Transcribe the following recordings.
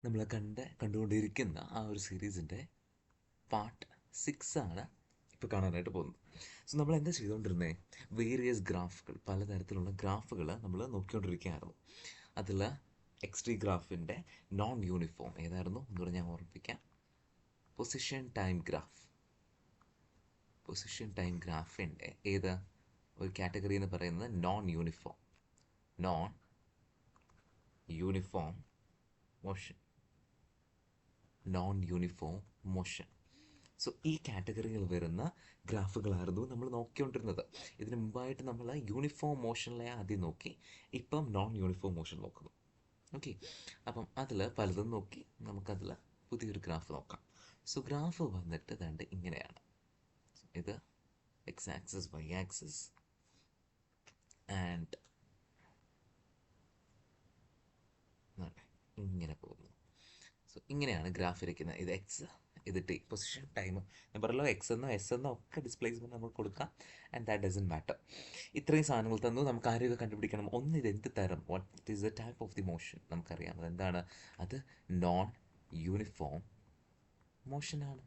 നമ്മൾ കണ്ടുകൊണ്ടിരിക്കുന്ന ആ ഒരു സീരീസിൻ്റെ പാർട്ട് 6 ആണ് ഇപ്പോൾ കാണാനായിട്ട് പോകുന്നത്. സോ നമ്മൾ എന്താ ചെയ്തുകൊണ്ടിരുന്നത്, വേരിയസ് ഗ്രാഫുകൾ, പലതരത്തിലുള്ള ഗ്രാഫുകൾ നമ്മൾ നോക്കിക്കൊണ്ടിരിക്കുകയായിരുന്നു. അതിൽ എക്സ്ട്രീ ഗ്രാഫിൻ്റെ നോൺ യൂണിഫോം ഏതായിരുന്നു എന്നൂടെ ഞാൻ ഓർമ്മിപ്പിക്കാം. പൊസിഷൻ ടൈം ഗ്രാഫിൻ്റെ ഏത് ഒരു കാറ്റഗറി എന്ന് പറയുന്നത് നോൺ യൂണിഫോം മോഷൻ. സോ ഈ കാറ്റഗറികൾ വരുന്ന ഗ്രാഫുകളായിരുന്നു നമ്മൾ നോക്കിക്കൊണ്ടിരുന്നത്. ഇതിന് മുമ്പായിട്ട് നമ്മൾ യൂണിഫോം മോഷനിലെ ആദ്യം നോക്കി, ഇപ്പം നോൺ യൂണിഫോം മോഷൻ നോക്കുന്നു. ഓക്കെ, അപ്പം അതിൽ പലതും നോക്കി, നമുക്കതിൽ പുതിയൊരു ഗ്രാഫ് നോക്കാം. സോ ഗ്രാഫ് വന്നിട്ട് ദാണ്ട് ഇങ്ങനെയാണ്. ഇത് x axis, y axis and ഇങ്ങനെ പോകുന്നു. സോ ഇങ്ങനെയാണ് ഗ്രാഫ് ഇരിക്കുന്നത്. ഇത് എക്സ്, ഇത് ടി, പൊസിഷൻ ടൈം. ഞാൻ പറയല്ലോ എക്സ് എന്നോ എസ് എന്നോ ഒക്കെ ഡിസ്പ്ലേസ്മെൻറ്റ് നമുക്ക് കൊടുക്കാം, ആൻഡ് ദാറ്റ് ഡസൻ മാറ്റർ. ഇത്രയും സാധനങ്ങൾ തന്നു, നമുക്ക് ആരെയൊക്കെ കണ്ടുപിടിക്കണം. ഒന്ന്, ഇത് എന്ത് തരം, what is the type of the motion നമുക്കറിയാം. അതെന്താണ്, അത് നോൺ യൂണിഫോം മോഷനാണ്.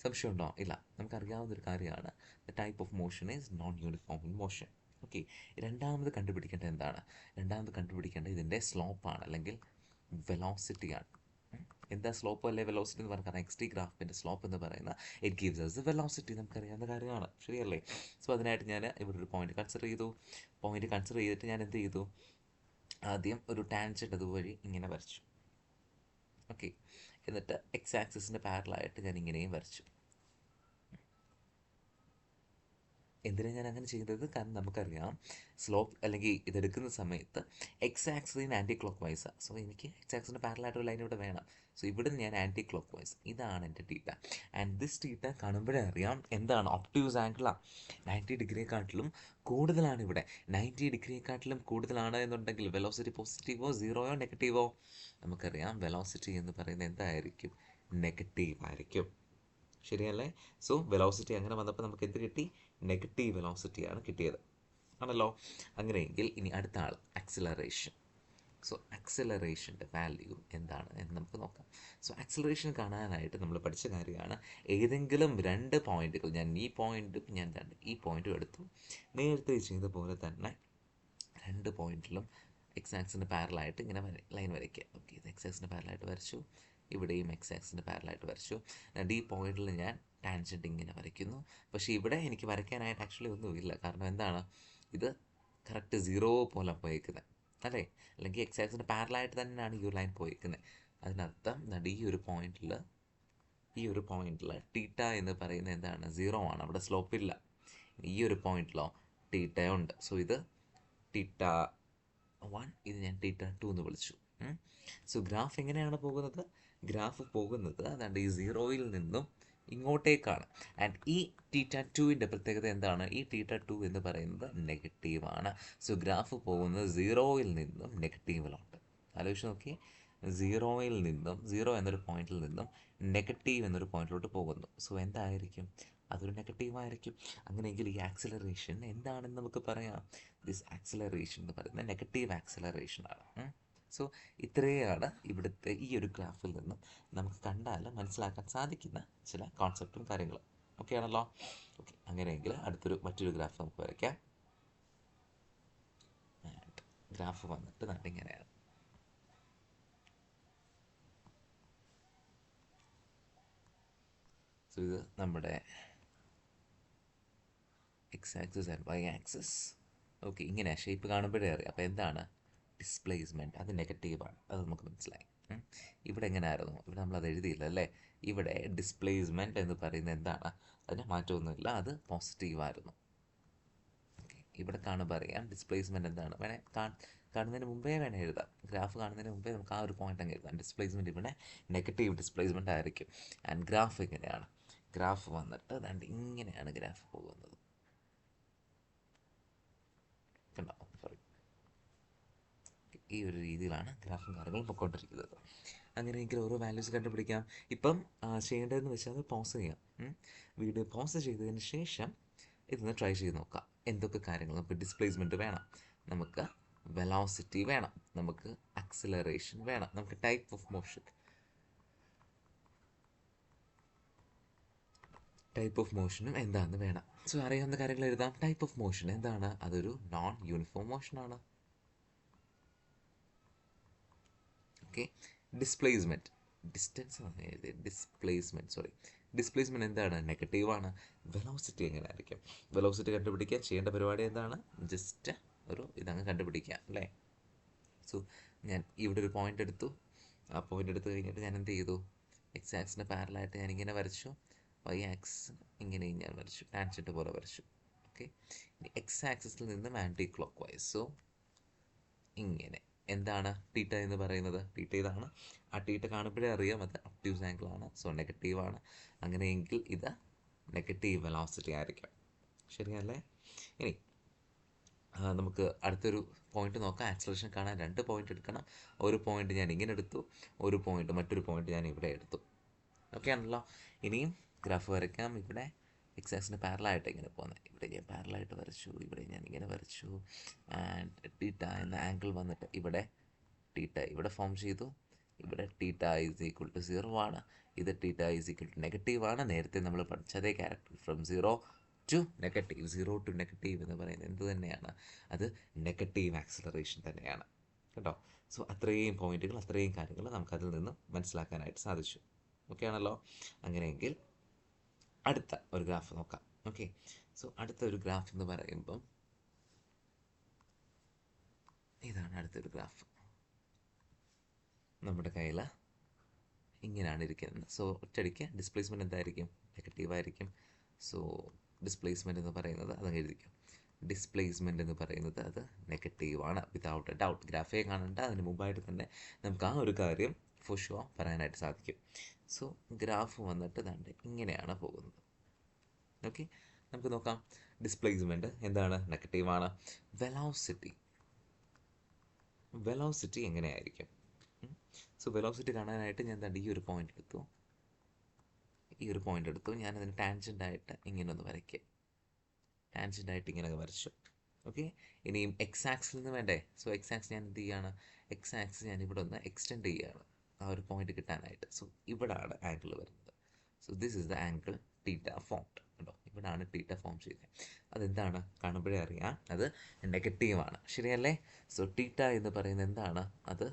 സംശയമുണ്ടോ? ഇല്ല, നമുക്കറിയാവുന്നൊരു കാര്യമാണ്. The type of motion is known uniform motion. Okay, രണ്ടാമത് കണ്ടുപിടിക്കേണ്ടത് എന്താണ്? രണ്ടാമത് കണ്ടുപിടിക്കേണ്ടത് ഇതിൻ്റെ സ്ലോപ്പാണ്, അല്ലെങ്കിൽ വെലോസിറ്റിയാണ്. എന്താ സ്ലോപ്പ് അല്ലെ വെലോസിറ്റി എന്ന് പറഞ്ഞാൽ, എക്സ് ടി ഗ്രാഫിൻ്റെ സ്ലോപ്പ് എന്ന് പറയുന്ന it gives us the velocity, നമുക്കറിയാവുന്ന കാര്യമാണ്, ശരിയല്ലേ? സോ അതിനായിട്ട് ഞാൻ ഇവിടെ ഒരു പോയിന്റ് കൺസിഡർ ചെയ്തിട്ട് ഞാൻ എന്ത് ചെയ്തു, ആദ്യം ഒരു ടാൻജൻറ്റ് അതുവഴി ഇങ്ങനെ വരച്ചു. ഓക്കെ, എന്നിട്ട് എക്സ് ആക്സിസിൻ്റെ പാരലായിട്ട് ഞാൻ ഇങ്ങനെയും വരച്ചു. എന്തിനാണ് ഞാൻ അങ്ങനെ ചെയ്യുന്നത്? കാരണം നമുക്കറിയാം സ്ലോപ്പ് അല്ലെങ്കിൽ ഇതെടുക്കുന്ന സമയത്ത് എക്സ് ആക്സിന് ആൻറ്റി ക്ലോക്ക് വൈസാണ്. സോ എനിക്ക് എക്സ് ആക്സിന് പാരലായിട്ടൊരു ലൈൻ ഇവിടെ വേണം. സോ ഇവിടെ ഞാൻ ആൻറ്റി ക്ലോക്ക് വൈസ്, ഇതാണ് എൻ്റെ തീറ്റ. ആൻഡ് ദിസ് തീറ്റ കാണുമ്പോഴേ അറിയാം എന്താണ് ഒബ്ട്യൂസ് ആംഗിളാണ്. 90 ഡിഗ്രിയെക്കാട്ടിലും കൂടുതലാണ് ഇവിടെ. 90 ഡിഗ്രിയെക്കാട്ടിലും കൂടുതലാണ് എന്നുണ്ടെങ്കിൽ വെലോസിറ്റി പോസിറ്റീവോ സീറോയോ നെഗറ്റീവോ? നമുക്കറിയാം വെലോസിറ്റി എന്ന് പറയുന്നത് എന്തായിരിക്കും, നെഗറ്റീവ് ആയിരിക്കും, ശരിയല്ലേ? സോ വെലോസിറ്റി അങ്ങനെ വന്നപ്പോൾ നമുക്ക് എന്ത് കിട്ടി, നെഗറ്റീവ് വെലോസിറ്റിയാണ് കിട്ടിയത്, ആണല്ലോ. അങ്ങനെയെങ്കിൽ ഇനി അടുത്ത ആൾ ആക്സിലറേഷൻ. സോ ആക്സിലറേഷൻ്റെ വാല്യൂ എന്താണ് എന്ന് നമുക്ക് നോക്കാം. സോ ആക്സിലറേഷൻ കാണാനായിട്ട് നമ്മൾ പഠിച്ച കാര്യമാണ്, ഏതെങ്കിലും രണ്ട് പോയിന്റുകൾ, ഞാൻ ഈ പോയിന്റും ഞാൻ ഈ പോയിന്റും എടുത്തു, നേരത്തെ ചെയ്ത പോലെ തന്നെ രണ്ട് പോയിന്റിലും എക്സ് ആക്സിന് പാരലായിട്ട് ഇങ്ങനെ ലൈൻ വരയ്ക്കുക. ഓക്കെ, ഇത് എക്സ് ആക്സിന് പാരലായിട്ട് വരച്ചു, ഇവിടെയും എക്സ് ആക്സിന് പാരലായിട്ട് വരച്ചു. ഈ പോയിന്റിൽ ഞാൻ ടാൻജൻറ്റ് ഇങ്ങനെ വരയ്ക്കുന്നു. പക്ഷേ ഇവിടെ എനിക്ക് വരയ്ക്കാനായിട്ട് ആക്ച്വലി ഒന്നുമില്ല. കാരണം എന്താണ്, ഇത് കറക്റ്റ് സീറോ പോലെ പോയേക്കുന്നത്, അല്ലേ? അല്ലെങ്കിൽ എക്സ് ആക്സിന് പാരലായിട്ട് തന്നെയാണ് ഈ ഒരു ലൈൻ പോയേക്കുന്നത്. അതിനർത്ഥം ഈ ഒരു പോയിന്റിൽ ടീറ്റ എന്ന് പറയുന്നത് എന്താണ്, സീറോ ആണ്, അവിടെ സ്ലോപ്പില്ല. ഈ ഒരു പോയിന്റിലോ ടീറ്റയുണ്ട്. സോ ഇത് ടീറ്റ 1, ഇത് ഞാൻ ടീറ്റ 2 എന്ന് വിളിച്ചു. സോ ഗ്രാഫ് എങ്ങനെയാണ് പോകുന്നത്? ഗ്രാഫ് പോകുന്നത് അതാണ്ട് ഈ സീറോയിൽ നിന്നും ഇങ്ങോട്ടേക്കാണ്. ആൻഡ് ഈ ടീറ്റ 2വിൻ്റെ പ്രത്യേകത എന്താണ്? ഈ ടീറ്റ 2 എന്ന് പറയുന്നത് നെഗറ്റീവാണ്. സോ ഗ്രാഫ് പോകുന്നത് സീറോയിൽ നിന്നും നെഗറ്റീവിലോട്ട്. ആലോചിച്ച് നോക്കി, സീറോയിൽ നിന്നും, സീറോ എന്നൊരു പോയിന്റിൽ നിന്നും നെഗറ്റീവ് എന്നൊരു പോയിന്റിലോട്ട് പോകുന്നു. സോ എന്തായിരിക്കും, അതൊരു നെഗറ്റീവായിരിക്കും. അങ്ങനെയെങ്കിൽ ഈ ആക്സിലറേഷൻ എന്താണെന്ന് നമുക്ക് പറയാം. ദിസ് ആക്സിലറേഷൻ എന്ന് പറയുന്നത് നെഗറ്റീവ് ആക്സിലറേഷനാണ്. സോ ഇത്രയാണ് ഇവിടുത്തെ ഈ ഒരു ഗ്രാഫിൽ നിന്നും നമുക്ക് കണ്ടാൽ മനസ്സിലാക്കാൻ സാധിക്കുന്ന ചില കോൺസെപ്റ്റും കാര്യങ്ങളും. ഓക്കെ ആണല്ലോ? ഓക്കെ, അങ്ങനെയെങ്കിൽ മറ്റൊരു ഗ്രാഫ് നമുക്ക് വരയ്ക്കാം. ഗ്രാഫ് വന്നിട്ട് ഇങ്ങനെയാണ്. സോ ഇത് നമ്മുടെ x axis and y axis. Okay, ഇങ്ങനെ ഷേപ്പ് കാണുമ്പോഴേ അറിയാം. അപ്പോൾ എന്താണ് ഡിസ്പ്ലേസ്മെൻറ്റ്, അത് നെഗറ്റീവാണ്, അത് നമുക്ക് മനസ്സിലായി. ഇവിടെ എങ്ങനെയായിരുന്നു, ഇവിടെ നമ്മളത് എഴുതിയില്ല അല്ലേ. ഇവിടെ ഡിസ്പ്ലേസ്മെൻറ്റ് എന്ന് പറയുന്നത് എന്താണ്, അതിന് മാറ്റമൊന്നുമില്ല, അത് പോസിറ്റീവായിരുന്നു. ഓക്കെ, ഇവിടെ കാണുമ്പോൾ അറിയാം ഡിസ്പ്ലേസ്മെൻറ്റ് എന്താണ്. കാണുന്നതിന് മുമ്പേ എഴുതാം. ഗ്രാഫ് കാണുന്നതിന് മുമ്പേ നമുക്ക് ആ ഒരു പോയിന്റ് അങ്ങ് എഴുതാം. ഡിസ്പ്ലേസ്മെൻറ്റ് ഇവിടെ നെഗറ്റീവ് ഡിസ്പ്ലേസ്മെൻറ്റ് ആയിരിക്കും. ആൻഡ് ഗ്രാഫ് എങ്ങനെയാണ്, ഗ്രാഫ് വന്നിട്ട് അതാണ്ട് ഇങ്ങനെയാണ് ഗ്രാഫ് പോകുന്നത്. സോറി, ഈ ഒരു രീതിയിലാണ് ഗ്രാഫും കാര്യങ്ങളും പൊയ്ക്കൊണ്ടിരിക്കുന്നത്. അങ്ങനെയെങ്കിൽ ഓരോ വാല്യൂസ് കണ്ടുപിടിക്കാം. ഇപ്പം ചെയ്യേണ്ടതെന്ന് വെച്ചാൽ പോസ് ചെയ്യാം. വീഡിയോ പോസ് ചെയ്തതിന് ശേഷം ഇതൊന്ന് ട്രൈ ചെയ്ത് നോക്കാം. എന്തൊക്കെ കാര്യങ്ങൾ നമുക്ക് ഡിസ്പ്ലേസ്മെൻറ്റ് വേണം, നമുക്ക് വെലോസിറ്റി വേണം, നമുക്ക് ആക്സിലറേഷൻ വേണം, നമുക്ക് ടൈപ്പ് ഓഫ് മോഷനും എന്താണെന്ന് വേണം. സോ അറിയാവുന്ന കാര്യങ്ങൾ എഴുതാം. ടൈപ്പ് ഓഫ് മോഷൻ എന്താണ്? അതൊരു നോൺ യൂണിഫോം മോഷനാണ്. ഓക്കെ. ഡിസ്പ്ലേസ്മെൻറ്റ്, ഡിസ്റ്റൻസ് ആണ് എഴുതിയത്, ഡിസ്പ്ലേസ്മെൻറ്റ് എന്താണ്? നെഗറ്റീവാണ്. വെലോസിറ്റി എങ്ങനെ ആയിരിക്കും? വെലോസിറ്റി കണ്ടുപിടിക്കാൻ ചെയ്യേണ്ട പരിപാടി എന്താണ്? ജസ്റ്റ് ഒരു ഇതങ്ങ് കണ്ടുപിടിക്കുക അല്ലേ. സോ ഞാൻ ഇവിടെ ഒരു പോയിന്റ് എടുത്തു. ആ പോയിന്റ് എടുത്തു കഴിഞ്ഞിട്ട് ഞാൻ എന്ത് ചെയ്തു? എക്സ് ആക്സിന് പാരലായിട്ട് ഞാൻ ഇങ്ങനെ വരച്ചു, വൈ ആക്സിന് ഇങ്ങനെയും ഞാൻ വരച്ചു, ടാൻജെന്റ് പോലെ വരച്ചു. ഓക്കെ. ഇനി എക്സ് ആക്സിസിൽ നിന്നും ആൻറ്റി ക്ലോക്ക് വൈസ്. സോ ഇങ്ങനെ എന്താണ് തീറ്റ എന്ന് പറയുന്നത്? തീറ്റ ഇതാണ്. ആ തീറ്റ കാണുമ്പോഴേ അറിയാം അത് ഒബ്റ്റ്യൂസ് ആംഗിൾ ആണ്. സോ നെഗറ്റീവാണ്. അങ്ങനെയെങ്കിൽ ഇത് നെഗറ്റീവ് വെലോസിറ്റി ആയിരിക്കും. ശരിയല്ലേ? ഇനി നമുക്ക് അടുത്തൊരു പോയിന്റ് നോക്കാം. ആക്സലറേഷൻ കാണാൻ 2 പോയിന്റ് എടുക്കണം. ഒരു പോയിന്റ് ഞാൻ ഇങ്ങനെ എടുത്തു, മറ്റൊരു പോയിന്റ് ഞാൻ ഇവിടെ എടുത്തു. ഓക്കെ ആണല്ലോ. ഇനിയും ഗ്രാഫ് വരയ്ക്കാം. ഇവിടെ എക്സ് ആക്സിന് പാരലായിട്ട് ഇങ്ങനെ പോകുന്നത്, ഇവിടെ ഞാൻ പാരലായിട്ട് വരച്ചു, ഇവിടെ ഞാൻ ഇങ്ങനെ വരച്ചു. ആൻഡ് തീറ്റ എന്ന ആംഗിൾ വന്നിട്ട് ഇവിടെ തീറ്റ ഇവിടെ ഫോം ചെയ്തു. ഇവിടെ തീറ്റ ഈസ് ഈക്വൽ ടു 0 ആണ്. ഇത് theta is equal to negative ആണ്. നേരത്തെ നമ്മൾ പഠിച്ച അതേ character, from 0 to negative. 0 to negative എന്ന് പറയുന്നത് എന്ത് തന്നെയാണ്? അത് നെഗറ്റീവ് ആക്സിലറേഷൻ തന്നെയാണ് കേട്ടോ. സോ അത്രയും പോയിന്റുകൾ, അത്രയും കാര്യങ്ങൾ നമുക്കതിൽ നിന്ന് മനസ്സിലാക്കാനായിട്ട് സാധിച്ചു. ഓക്കെ ആണല്ലോ. അങ്ങനെയെങ്കിൽ അടുത്ത ഒരു ഗ്രാഫ് നോക്കാം. ഓക്കെ. സോ അടുത്ത ഒരു ഗ്രാഫ് എന്ന് പറയുമ്പം ഇതാണ് അടുത്തൊരു ഗ്രാഫ്. നമ്മുടെ കയ്യിൽ ഇങ്ങനെയാണ് ഇരിക്കുന്നത്. സോ ഒറ്റയടിക്ക് ഡിസ്പ്ലേസ്മെൻറ്റ് എന്തായിരിക്കും? നെഗറ്റീവായിരിക്കും. സോ ഡിസ്പ്ലേസ്മെൻറ്റ് എന്ന് പറയുന്നത് അതങ്ങ് എഴുതിക്കും. ഡിസ്പ്ലേസ്മെൻറ്റ് എന്ന് പറയുന്നത് അത് നെഗറ്റീവാണ്, വിതൗട്ട് എ ഡൗട്ട്. ഗ്രാഫേ കാണണ്ട, അതിന് മുമ്പായിട്ട് തന്നെ നമുക്ക് ആ ഒരു കാര്യം ഫോർ ഷുവർ പറയാനായിട്ട് സാധിക്കും. സോ ഗ്രാഫ് വന്നിട്ട് ദാണ്ട് ഇങ്ങനെയാണ് പോകുന്നത്. ഓക്കെ. നമുക്ക് നോക്കാം. ഡിസ്പ്ലേസ്മെൻറ്റ് എന്താണ്? നെഗറ്റീവാണ്. വെലോസിറ്റി എങ്ങനെയായിരിക്കും? സോ വെലോസിറ്റി കാണാനായിട്ട് ഞാൻ ദാണ്ട് ഈ ഒരു പോയിന്റ് എടുത്തു. ഞാനതിന് ടാൻജൻ്റായിട്ട് ഇങ്ങനെ ഒന്ന് വരയ്ക്കുക. ടാൻജൻ്റായിട്ട് ഇങ്ങനെ വരച്ചു. ഓക്കെ. ഇനിയും എക്സ് ആക്സിൽ നിന്ന് വേണ്ടേ? സോ എക്സ് ആക്സ് ഞാൻ എന്ത് ചെയ്യുകയാണ്? എക്സ് ആക്സ് ഞാൻ ഇവിടെ ഒന്ന് എക്സ്റ്റെൻഡ് ചെയ്യുകയാണ് ആ ഒരു പോയിന്റ് കിട്ടാനായിട്ട്. സോ ഇവിടാണ് ആംഗിൾ വരുന്നത്. So this is the angle theta formed കേട്ടോ. ഇവിടാണ് തീറ്റ ഫോം ചെയ്തത്. അതെന്താണ്? കാണുമ്പോഴേ അറിയാം അത് നെഗറ്റീവാണ്. ശരിയല്ലേ? സോ തീറ്റ എന്ന് പറയുന്നത് എന്താണ്? അത്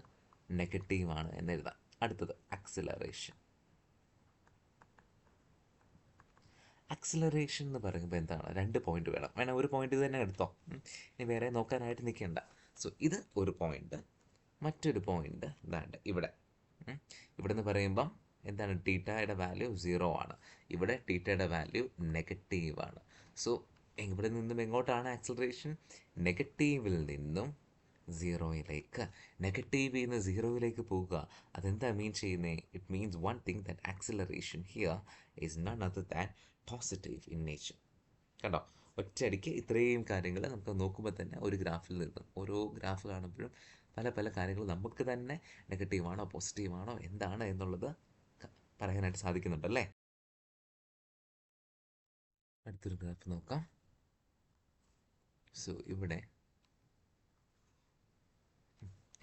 നെഗറ്റീവാണ് എന്നെഴുതാം. അടുത്തത് ആക്സിലറേഷൻ. ആക്സിലറേഷൻ എന്ന് പറയുമ്പോൾ എന്താണ്? 2 പോയിന്റ് വേണം. ഒരു പോയിന്റ് തന്നെ എടുത്തോ, ഇനി വേറെ നോക്കാനായിട്ട് നിൽക്കേണ്ട. സോ ഇത് ഒരു പോയിന്റ്, മറ്റൊരു പോയിന്റ് ഇതാണ്ട് ഇവിടെ. ഇവിടെ നിന്ന് പറയുമ്പം എന്താണ്? തീറ്റയുടെ വാല്യൂ 0 ആണ്. ഇവിടെ തീറ്റയുടെ വാല്യൂ നെഗറ്റീവാണ്. സോ ഇവിടെ നിന്നും എങ്ങോട്ടാണ് ആക്സിലറേഷൻ? നെഗറ്റീവിൽ നിന്നും 0യിലേക്ക്. നെഗറ്റീവിൽ നിന്ന് 0യിലേക്ക് പോവുക. അതെന്താ മീൻ ചെയ്യുന്നത്? It means one thing, that acceleration here is none other than positive in nature. കണ്ടോ? ഒറ്റയടിക്ക് ഇത്രയും കാര്യങ്ങൾ നമുക്ക് നോക്കുമ്പോൾ തന്നെ ഒരു ഗ്രാഫിൽ നിന്നും, ഓരോ ഗ്രാഫ് കാണുമ്പോഴും പല പല കാര്യങ്ങൾ നമുക്ക് തന്നെ നെഗറ്റീവാണോ പോസിറ്റീവാണോ എന്താണ് എന്നുള്ളത് പറയാനായിട്ട് സാധിക്കുന്നുണ്ടല്ലേ. അടുത്തൊരു ഗ്രാഫ് നോക്കാം. സോ ഇവിടെ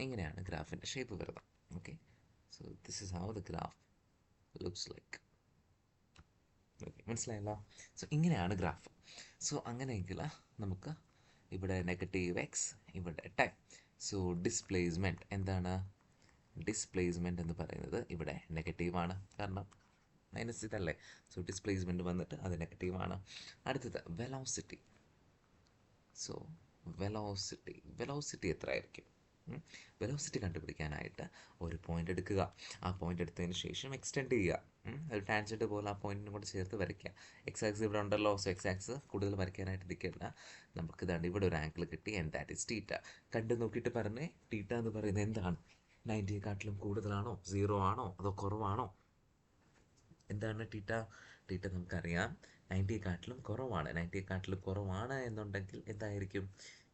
എങ്ങനെയാണ് ഗ്രാഫിൻ്റെ ഷേപ്പ് വരുന്നത്? Okay. So this is how the graph looks like. Okay, മനസ്സിലായല്ലോ. സോ ഇങ്ങനെയാണ് ഗ്രാഫ്. സോ അങ്ങനെയെങ്കിൽ നമുക്ക് ഇവിടെ നെഗറ്റീവ് എക്സ്, ഇവിടെ ടൈം. സോ ഡിസ്പ്ലേസ്മെൻറ്റ് എന്താണ്? ഡിസ്പ്ലേസ്മെൻറ്റ് എന്ന് പറയുന്നത് ഇവിടെ നെഗറ്റീവാണ്, കാരണം മൈനസ് ഇതല്ലേ. സോ ഡിസ്പ്ലേസ്മെൻറ്റ് വന്നിട്ട് അത് നെഗറ്റീവാണ്. അടുത്തത് വെലോസിറ്റി. സോ വെലോസിറ്റി എത്ര ആയിരിക്കും? വെലോസിറ്റി കണ്ടുപിടിക്കാനായിട്ട് ഒരു പോയിന്റ് എടുക്കുക. ആ പോയിന്റ് എടുത്തതിന് ശേഷം എക്സ്റ്റെൻഡ് ചെയ്യുക. ഒരു ടാൻജൻറ്റ് പോലെ ആ പോയിന്റിനും കൂടെ ചേർത്ത് വരയ്ക്കുക. എക്സ് ആക്സ് ഇവിടെ ഉണ്ടല്ലോ. സോ എക്സ് ആക്സ് കൂടുതൽ വരയ്ക്കാനായിട്ട് നിൽക്കില്ല. നമുക്ക് ഇതാണ്ട് ഇവിടെ ഒരു ആംഗിൾ കിട്ടി, ആൻഡ് ദാറ്റ് ഇസ് തീറ്റ. കണ്ടു നോക്കിയിട്ട് പറഞ്ഞേ, തീറ്റ എന്ന് പറയുന്നത് എന്താണ്? 90യെക്കാട്ടിലും കൂടുതലാണോ, 0 ആണോ, അതോ കുറവാണോ? എന്താണ് തീറ്റ? തീറ്റ നമുക്കറിയാം 90യെക്കാട്ടിലും കുറവാണ്. 90യെക്കാട്ടിലും കുറവാണ് എന്നുണ്ടെങ്കിൽ എന്തായിരിക്കും?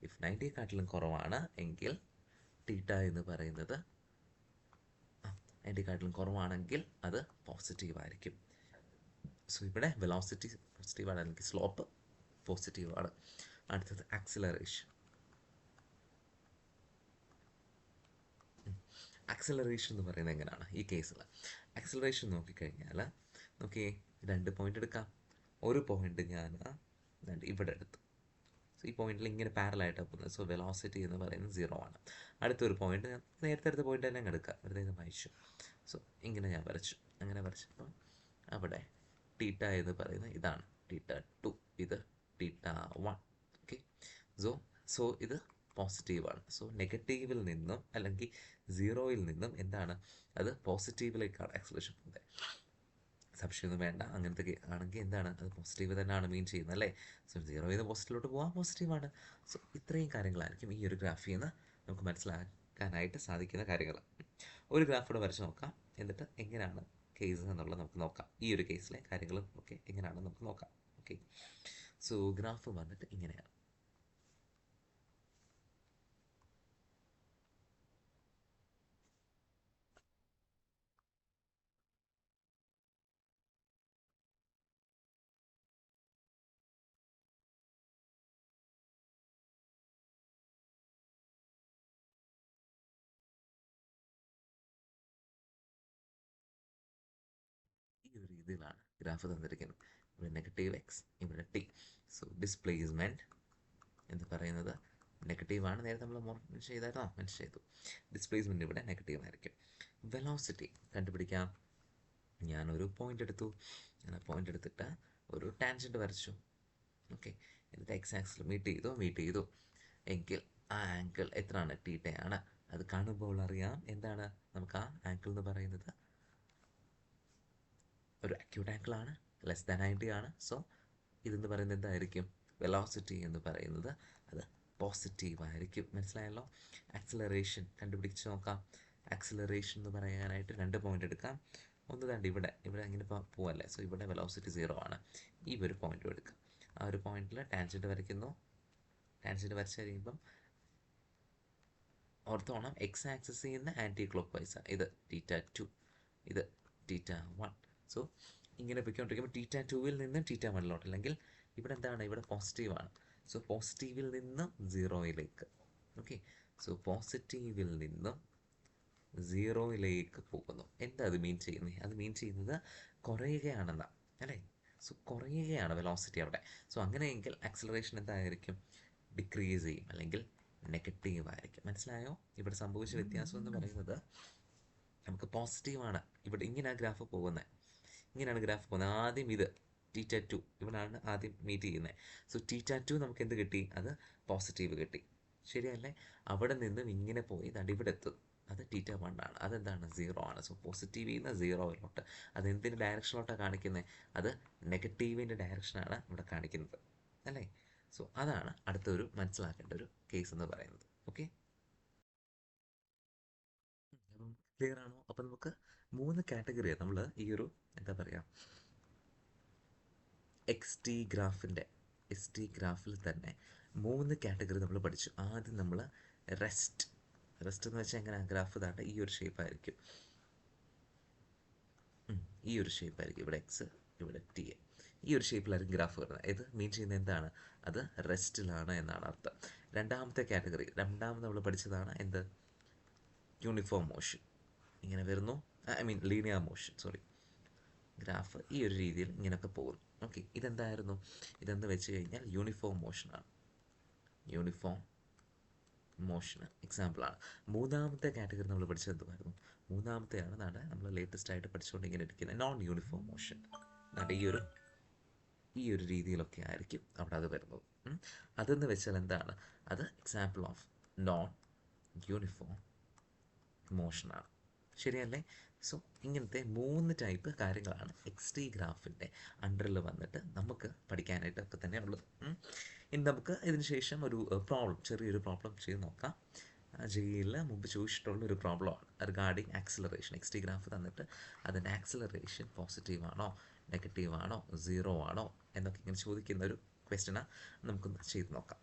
ഇഫ് 90യെക്കാട്ടിലും കുറവാണ് എങ്കിൽ തീറ്റ എന്ന് പറയുന്നത് 90യെക്കാട്ടിലും കുറവാണെങ്കിൽ അത് പോസിറ്റീവായിരിക്കും. സോ ഇവിടെ വെലോസിറ്റി പോസിറ്റീവാണ്, അല്ലെങ്കിൽ സ്ലോപ്പ് പോസിറ്റീവാണ്. അടുത്തത് ആക്സിലറേഷൻ. ആക്സലറേഷൻ എന്ന് പറയുന്നത് എങ്ങനെയാണ് ഈ കേസിൽ? ആക്സലറേഷൻ നോക്കിക്കഴിഞ്ഞാൽ നോക്കിയേ, 2 പോയിന്റ് എടുക്കാം. ഒരു പോയിന്റ് ഞാൻ ഇവിടെ എടുത്തു. സോ ഈ പോയിന്റിൽ ഇങ്ങനെ പാരലായിട്ടാണ് പോകുന്നത്. സോ വെലോസിറ്റി എന്ന് പറയുന്നത് 0 ആണ്. അടുത്തൊരു പോയിന്റ് നേരത്തെ അടുത്ത പോയിന്റ് തന്നെ എടുക്കാം. വെറുതെ ഇത് വായിച്ചു. സോ ഇങ്ങനെ ഞാൻ വരച്ചു. അങ്ങനെ വരച്ചപ്പോൾ അവിടെ തീറ്റ എന്ന് പറയുന്നത് ഇതാണ് തീറ്റ 2, ഇത് തീറ്റ 1. ഓക്കെ, സോ ഇത് പോസിറ്റീവാണ്. സോ നെഗറ്റീവിൽ നിന്നും അല്ലെങ്കിൽ 0-യിൽ നിന്നും എന്താണ് അത് പോസിറ്റീവിലേക്കാണ് ആക്സലേഷൻ പോകുന്നത്. സംശയമൊന്നും വേണ്ട, അങ്ങനത്തെ ആണെങ്കിൽ എന്താണ് അത് പോസിറ്റീവ് തന്നെയാണ് മീൻ ചെയ്യുന്നത് അല്ലേ. സോ 0-യിൽ നിന്ന് പോസിറ്റീവിലോട്ട് പോകാൻ പോസിറ്റീവാണ്. സോ ഇത്രയും കാര്യങ്ങളായിരിക്കും ഈ ഒരു ഗ്രാഫിൽ നിന്ന് നമുക്ക് മനസ്സിലാക്കാനായിട്ട് സാധിക്കുന്ന കാര്യങ്ങൾ. ഒരു ഗ്രാഫ് കൂടെ വരച്ച് നോക്കാം, എന്നിട്ട് എങ്ങനെയാണ് കേസ് എന്നുള്ളത് നമുക്ക് നോക്കാം. ഈ ഒരു കേസിലെ കാര്യങ്ങളും ഒക്കെ എങ്ങനെയാണെന്ന് നമുക്ക് നോക്കാം. ഓക്കെ, സോ ഗ്രാഫ് വന്നിട്ട് ഇങ്ങനെയാണ്. ഈ ഒരു രീതിയിലാണ് ഗ്രാഫ് തന്നിരിക്കുന്നത്. ഇവിടെ -x, ഇവിടെ t. സോ ഡിസ്പ്ലേസ്മെൻറ്റ് എന്ന് പറയുന്നത് നെഗറ്റീവാണ്. നേരത്തെ നമ്മൾ മെൻഷൻ ചെയ്തായിരുന്നോ? മെൻഷൻ ചെയ്തു. ഡിസ്പ്ലേസ്മെൻറ്റ് ഇവിടെ നെഗറ്റീവ് ആയിരിക്കും. വെലോസിറ്റി കണ്ടുപിടിക്കാം. ഞാനൊരു പോയിന്റ് എടുത്തു. ഞാൻ പോയിന്റ് എടുത്തിട്ട് ഒരു ടാൻജൻറ്റ് വരച്ചു. ഓക്കെ, എന്നിട്ട് എക്സ് ആക്സിൽ മീറ്റ് ചെയ്തു എങ്കിൽ ആ ആംഗിൾ എത്രയാണ്? തീറ്റയാണ്. അത് കാണുമ്പോൾ അറിയാം എന്താണ് നമുക്ക് ആ ആംഗിൾ എന്ന് പറയുന്നത് ഒരു അക്യൂട്ട് ആംഗിൾ ആണ്, ലെസ് ദാൻ 90 ആണ്. സോ ഇതെന്ന് പറയുന്നത് എന്തായിരിക്കും? വെലോസിറ്റി എന്ന് പറയുന്നത് അത് പോസിറ്റീവ് ആയിരിക്കും. മനസ്സിലായല്ലോ? ആക്സിലറേഷൻ കണ്ടുപിടിച്ച് നോക്കാം. ആക്സിലറേഷൻ എന്ന് പറയാനായിട്ട് 2 പോയിന്റ് എടുക്കാം. ഒന്ന് കണ്ട് ഇവിടെ ഇങ്ങനെ പോവല്ലേ. സോ ഇവിടെ വെലോസിറ്റി 0 ആണ്. ഈ ഒരു പോയിന്റും എടുക്കാം. ആ ഒരു പോയിന്റിൽ ടാൻജൻറ്റ് വരയ്ക്കുന്നു. ടാൻജൻറ്റ് വരച്ച് കഴിയുമ്പം ഓർത്തോണം, എക്സ് ആക്സിസിൽ നിന്ന് ആൻറ്റി ക്ലോക്ക് വൈസ് ഇത് തീറ്റ 2, ഇത് തീറ്റ 1. സോ ഇങ്ങനെ പൊയ്ക്കൊണ്ടിരിക്കുമ്പോൾ തീറ്റ 2-ൽ നിന്ന് തീറ്റ 1-ലോട്ട്, അല്ലെങ്കിൽ ഇവിടെ എന്താണ്? ഇവിടെ പോസിറ്റീവാണ്. സോ പോസിറ്റീവിൽ നിന്നും 0-യിലേക്ക്. ഓക്കെ, സോ പോസിറ്റീവിൽ നിന്നും 0-യിലേക്ക് പോകുന്നു. എന്താ അത് മീൻ ചെയ്യുന്നത്? അത് മീൻ ചെയ്യുന്നത് കുറയുകയാണെന്നാണ് അല്ലേ. സോ കുറയുകയാണ് വെലോസിറ്റി അവിടെ. സോ അങ്ങനെയെങ്കിൽ ആക്സിലറേഷൻ എന്തായിരിക്കും? ഡിക്രീസ് ചെയ്യും, അല്ലെങ്കിൽ നെഗറ്റീവ് ആയിരിക്കും. മനസ്സിലായോ? ഇവിടെ സംഭവിച്ച വ്യത്യാസം എന്ന് പറയുന്നത് നമുക്ക് പോസിറ്റീവാണ്. ഇവിടെ ഇങ്ങനെയാണ് ഗ്രാഫ് പോകുന്നത്. ഇങ്ങനെയാണ് ഗ്രാഫ് പോകുന്നത്. ആദ്യം ഇത് തീറ്റ 2 ഇവിടാണ് ആദ്യം മീറ്റ് ചെയ്യുന്നത്. സോ തീറ്റ 2 നമുക്ക് എന്ത് കിട്ടി? അത് പോസിറ്റീവ് കിട്ടി. ശരിയല്ലേ? അവിടെ നിന്നും ഇങ്ങനെ പോയി ഇവിടെ എത്തും. അത് തീറ്റ 1 ആണ്. അതെന്താണ്? 0 ആണ്. സോ പോസിറ്റീവിൽ നിന്ന് 0-ലോട്ട്. അത് എന്തിൻ്റെ ഡയറക്ഷനിലോട്ടാണ് കാണിക്കുന്നത്? അത് നെഗറ്റീവിൻ്റെ ഡയറക്ഷനാണ് ഇവിടെ കാണിക്കുന്നത് അല്ലേ. സോ അതാണ് അടുത്തൊരു മനസ്സിലാക്കേണ്ട ഒരു കേസ് എന്ന് പറയുന്നത്. ഓക്കെ, അപ്പം ക്ലിയർ ആണോ? അപ്പം നമുക്ക് 3 കാറ്റഗറിയാണ് നമ്മൾ ഈ ഒരു എന്താ പറയുക എസ് ടി ഗ്രാഫിൽ തന്നെ 3 കാറ്റഗറി നമ്മൾ പഠിച്ചു. ആദ്യം നമ്മൾ റെസ്റ്റ് എന്ന് വെച്ചാൽ എങ്ങനെ ഗ്രാഫ് ഇതാണ്ട് ഈ ഒരു ഷേപ്പായിരിക്കും. ഈ ഒരു ഷേപ്പായിരിക്കും. ഇവിടെ എക്സ്, ഇവിടെ ടി. ഈ ഒരു ഷേപ്പിലായിരിക്കും ഗ്രാഫ് വരുന്നത്. ഇത് മീൻ ചെയ്യുന്നത് എന്താണ്? അത് റെസ്റ്റിലാണ് എന്നാണ് അർത്ഥം. രണ്ടാമത് നമ്മൾ പഠിച്ചതാണ് എന്ത്? Uniform motion. ഇങ്ങനെ വരുന്നു, ലീനിയർ മോഷൻ, ഗ്രാഫ് ഈ ഒരു രീതിയിൽ ഇങ്ങനെയൊക്കെ പോകുന്നു. ഓക്കെ, ഇതെന്തായിരുന്നു? ഇതെന്ന് വെച്ച് കഴിഞ്ഞാൽ യൂണിഫോം മോഷന് എക്സാമ്പിളാണ്. മൂന്നാമത്തെ കാറ്റഗറി നമ്മൾ പഠിച്ചത് എന്തുമായിരുന്നു? മൂന്നാമത്തെയാണ് നമ്മൾ ലേറ്റസ്റ്റ് ആയിട്ട് പഠിച്ചുകൊണ്ട് ഇങ്ങനെ ഇരിക്കുന്നത് നോൺ യൂണിഫോം മോഷൻ. ഈ ഒരു രീതിയിലൊക്കെ ആയിരിക്കും അവിടെ അത് വരുന്നത്. അതെന്ന് വെച്ചാൽ എന്താണ്? അത് എക്സാമ്പിൾ ഓഫ് നോൺ യൂണിഫോം മോഷനാണ്. ശരിയല്ലേ? സോ ഇങ്ങനത്തെ 3 ടൈപ്പ് കാര്യങ്ങളാണ് ടി ഗ്രാഫിൻ്റെ അണ്ടറിൽ വന്നിട്ട് നമുക്ക് പഠിക്കാനായിട്ടൊക്കെ തന്നെ ഉള്ളത്. ഇനി നമുക്ക് ഇതിന് ശേഷം ഒരു ചെറിയൊരു പ്രോബ്ലം ചെയ്ത് നോക്കാം. ജെയിൽ മുമ്പ് ചോദിച്ചിട്ടുള്ളൊരു പ്രോബ്ലമാണ് റിഗാർഡിങ് ആക്സിലറേഷൻ. ടി ഗ്രാഫ് തന്നിട്ട് അതിൻ്റെ ആക്സിലറേഷൻ പോസിറ്റീവ് ആണോ, നെഗറ്റീവ് ആണോ, 0 ആണോ എന്നൊക്കെ ഇങ്ങനെ ചോദിക്കുന്ന ഒരു ക്വസ്റ്റ്യനാണ്. നമുക്കൊന്ന് ചെയ്ത് നോക്കാം.